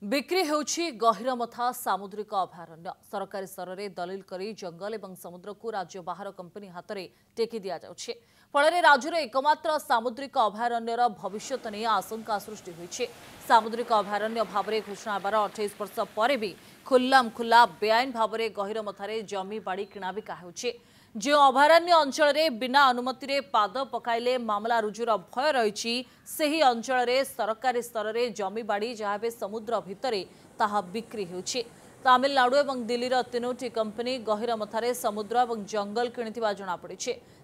बिक्री होउछि गहिरमथा सामुद्रिक अभयारण्य सरकारी स्तर में दलिल करी जंगल एवं समुद्र को राज्य बाहर कंपनी हाथ में टेकी दि जाउछि। फल राज्यर एकमात्र सामुद्रिक अभयारण्यर भविष्यत नहीं आशंका सृष्टि होइछि। सामुद्रिक अभयारण्य भाव में घोषणा हेबार 28 वर्ष पर भी खुल्लाम खुल्ला बेआईन भाव में गहिरमथारे जमी बाड़ी किणाबिका होउछि। जो अभयारण्य अंचल में बिना अनुमति रे पाद पकाइले मामला रुजुर भय रही सही अंचल में सरकारी स्तर में जमी बाड़ी जहाँ समुद्र भितर ताहा बिक्री होउछि। तमिलनाडु और दिल्लीर 3टी कंपनी गहिरमथारे समुद्र और जंगल किणिथिबा जଣାपड़ी।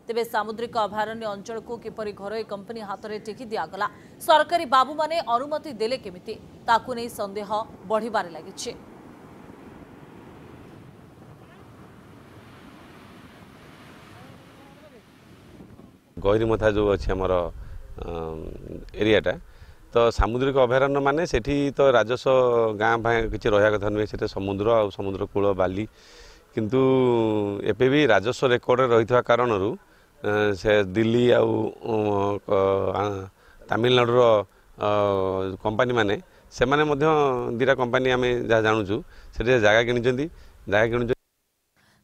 तेबे सामुद्रिक अभयारण्य अंचल को किपरि घरोई कंपनी हाथ में टेकी दिगला सरकारी बाबू माने अनुमति देले केमिति ताकू नहीं संदेह बढ़िबारे लागिछि। गहिरमथा जो अच्छी आमर एरियाटा तो सामुद्रिक अभयारण्य माने सेठी तो राजस्व गाँ किसी रहा कथा नुहे से समुद्र आ समुद्र कूल बाली किंतु एपे भी राजस्व रेकर्ड रही कारण से दिल्ली आ तमिलनाडुर कंपनी माने से माने दीटा कंपनी आम जहाँ जानूँ से जगह कि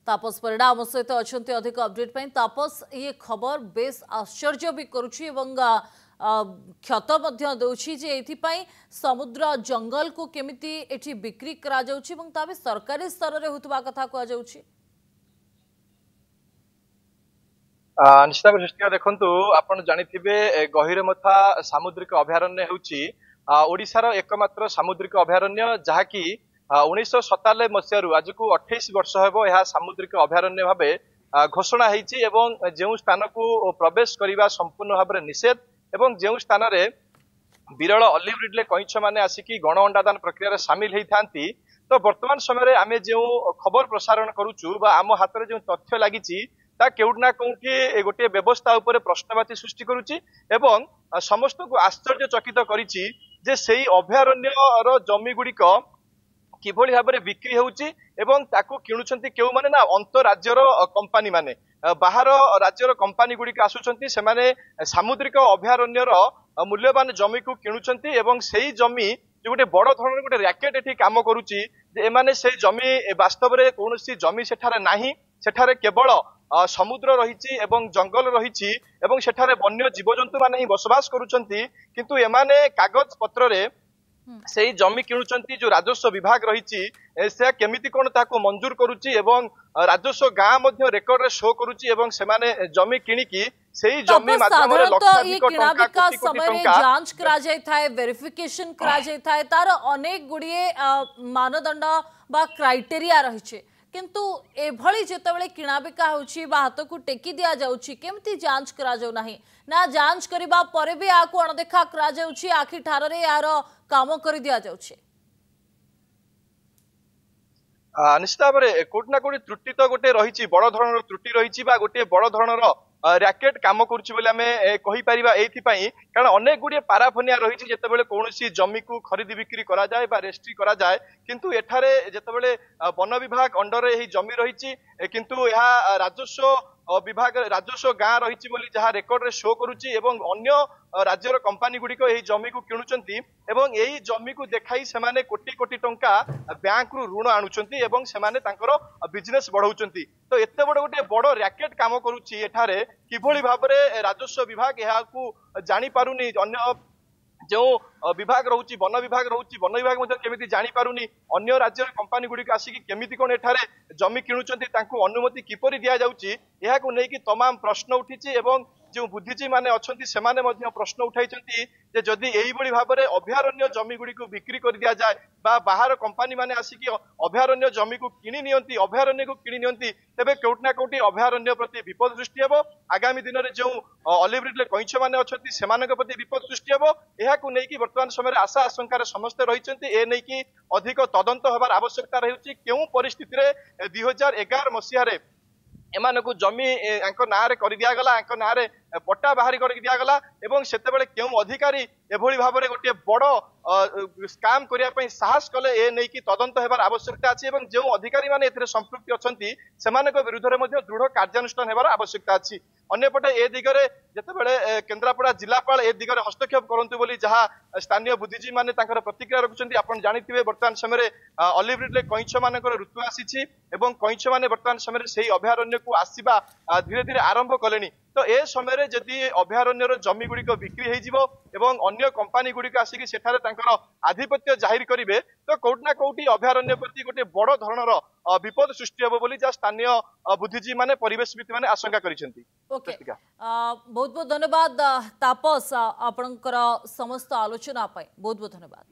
तापस परिडा आम सहित अच्छा अधिक अपडेट पाई। तापस ये खबर बेस आश्चर्य भी करुछि एवं क्षत दौछि जे एथिपाई समुद्र जंगल को केमिति एठी बिक्री करा जाउछि एवं ताबे सरकारी स्तर रे होतबा कथा कहा जाउछि। निश्चित दृष्टि देखंतु आपण जानिथिबे गहिरमथा सामुद्रिक अभयारण्य होउछि ओडिशार एकमात्र सामुद्रिक अभयारण्य जहाँकि 1997 मसीह आज को 28 वर्ष हेबो यह सामुद्रिक अभयारण्य भावे घोषणा होइछि एवं जो स्थान को प्रवेश करने संपूर्ण भाव निषेध एवं जो स्थान रे विरल ऑलिव रिडले कईछ माने आसिकी गण अंडादान प्रक्रिया रे शामिल होइथांती। तो वर्तमान समय रे आमे जो खबर प्रसारण करूछु बा आम हाथ में जो तथ्य लागिछि ता केउटना कोउठी गोटे व्यवस्था उपरे प्रश्नवाची सृष्टि करूछि एवं समस्त को आश्चर्यचकित करिछि जे सेही अभयारण्य रो जमी गुड़िक किभली भाव में बिक्री होउछि एवं ताकू किणुछंती केउ माने ना अंतरराज्यर कंपनी माने बाहर राज्यर कंपनी गुड़िक आसुछंती से माने सामुद्रिक अभयारण्यर मूल्यवान जमी को किणुछंती एवं सेही जमी जो गोटे बड़ धरण गोटे रैकेट एठी काम करूछि जे एमाने से जमी वास्तव में कोनोसी जमी सेठारे नाही सेठारे केवल समुद्र रही एवं जंगल रही एवं सेठारे वन्य जीवजंतु माने ही बसवास करूछंती किंतु एमाने कागज पत्र रे से जमी किणुचंती जो राजस्व विभाग रही से केमिति कोन ताको मंजूर करूची एवं राजस्व गाँ मध्य रेकर्ड रे शो करूची एवं सेमाने जमी किणिकी सेही जमी माध्यम रे लक्षाधिक टंका कोटी कोटी टंका जांच करा जाय थाए वेरिफिकेशन करा जाय थाए तार अनेक गुड़िए मानदंड बा क्राइटेरिया रही किंतु एभली जेतेबेले किणाबिका होछि बा हाथ को टेकी दिया जाउछि केमती जांच करा जाउ नाही ना जांच करिबा परे भी आकु अणदेखा करा जाउछि आखि ठार रे यार काम करि दिया जाउछि। निश्चित भाव में कोटी ना कोटी त्रुटि तो गोटे रही बड़ धरण त्रुटि रही गोटे बड़ धरण रैकेट काम कही परिबा एथिपाई कारण अनेक गुड़िए पाराफनिया रही जितेबाला कौन जमी को खरीद बिक्री करा जाए बा रेस्ट्री करा जाए किंतु एठारे जितेबाला वन विभाग अंडर यही जमी रही किंतु यह राजस्व विभाग राजस्व गाँ रही बोली जहाँ रेकर्ड रे शो करुच्ची एवं अन्य राज्यर कंपनी गुड़िक यही जमी को किणुचंती एवं यही जमी को देखाई सेमाने कोटी कोटी टंका बैंक रु ऋण आणुचंती एवं सेमाने तांकर बिजनेस बढ़ाउचंती। तो एते बड़ गोटे बड़ रैकेट काम करुच्ची एठारे किभली भाबरे राजस्व विभाग याकू जानी पारुनी अन्य जो विभाग रोची वन विभाग मध्य केमिति जानी पारुनी अन्य राज्य कंपनी गुड़िक आसिकी केमिति कोन एठारे जमी किणुचंती तांकू अनुमति किपरि दिया जाउची एहाकू नेकी तमाम प्रश्न उठिची एवं जो बुद्धिजीवी माने अछंती सेमाने मध्य प्रश्न उठाइचंती जे जदि एही बळी भाबरे अभयारण्य जमी गुड़ी को बिक्री कर दिया जाए बा बाहर कंपनी माने आसिकी अभयारण्य जमी को किणी नियंती अभयारण्य को किणी नियंती तेबे कोउटना कोउटी अभयारण्य प्रति विपद सृष्टि हेबो आगामी दिन रे जो ऑलिव रिडले कईछ माने अछंती सेमानक प्रति विपद सृष्टि हेबो एहाकू नेकी वर्तमान समय आशा आशंकार समस्त रहिचंती ए नेकी अधिक तदंत हेबार आवश्यकता रहुची केउ परिस्थिति रे 2011 मसिया रे एमानकु जमी ना रे कर दिया गला ना रे पट्टा बाहरी कर दिगला एवं सेतेबेले केउ अधिकारी एभली भाबरे गोटे बड़ स्काम करिया पई साहस कले ए नै कि तदंत हेबार आवश्यकता अछि एवं जो अधिकारी माने एथिरे संपृक्ति अछंती सेमानक विरुद्ध रे मध्ये दृढ़ कार्यानुष्ठान हेबार आवश्यकता अछि अन्यपटे ए दिगरे जेतेबेले केन्द्रापड़ा जिलापाल ए दिगरे हस्तक्षेप करंतु बोली जहा स्थानीय बुद्धिजीवी माने ताकर प्रतिक्रिया रखुचंती आपण जानिथिबे वर्तमान समय अलिब्रिडले कइछ मानकर ऋतु आसीछि एवं कइछ माने वर्तमान समय सेही अभयारण्य को आसीबा धीरे धीरे आरंभ कलेनी तो ए समय जदि अभयारण्यर जमी गुड़िक बिक्री हो एवं अन्य कंपानी गुड़िक आसिक सेठारे तांकर आधिपत्य जाहिर करिवे तो कोउट ना कोउटी अभयारण्य प्रति गोटे बड़ धरणर विपद सृष्टि हेबो बोली जा स्थानीय बुद्धिजीवी माने परिवेशविद माने आशंका करिसेंती। ओके बहुत बहुत धन्यवाद तापस आपणकर समस्त आलोचना बहुत बहुत धन्यवाद।